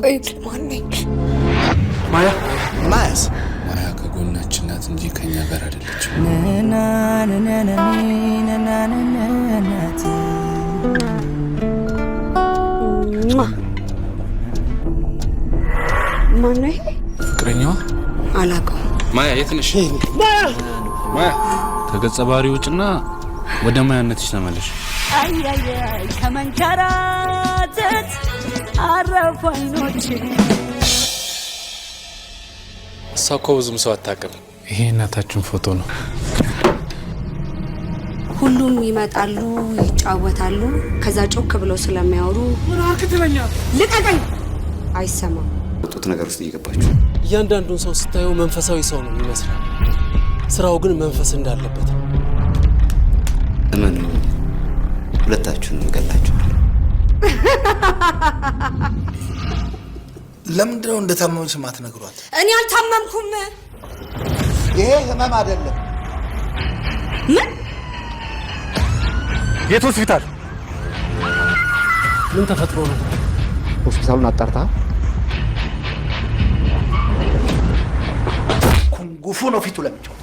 ቆይ ማን ነኝ? ማያ ማያስ ማያ ከጎናችን ናት እንጂ ከኛ ጋር አይደለችም። ማን ነኝ? ፍቅረኛዋ አላውቀውም። ማያ የት ነሽ? ማያ ከገጸ ባህሪ ውጭና ወደ ማያነትሽ ተመለሽ። አይ ከመንከራተት አረፉ አይኖቼ። እሷ እኮ ብዙም ሰው አታውቅም። ይሄ እናታችን ፎቶ ነው። ሁሉም ይመጣሉ፣ ይጫወታሉ። ከዛ ጮክ ብለው ስለሚያወሩ ምን አርክ ትለኛለህ? ልቀቀኝ! አይሰማም። ወጡት ነገር ውስጥ እየገባችሁ እያንዳንዱን ሰው ስታየው መንፈሳዊ ሰው ነው የሚመስለው። ስራው ግን መንፈስ እንዳለበት። እመኑ፣ ሁለታችሁን እንገላችኋለን። ለምንድነው እንደታመምሽ ማትነግሯት? እኔ አልታመምኩም። ይሄ ህመም አይደለም። ምን? የት ሆስፒታል? ምን ተፈጥሮ ነው? ሆስፒታሉን አጣርታ ኩንጉፉ ነው ፊቱ ለምጫው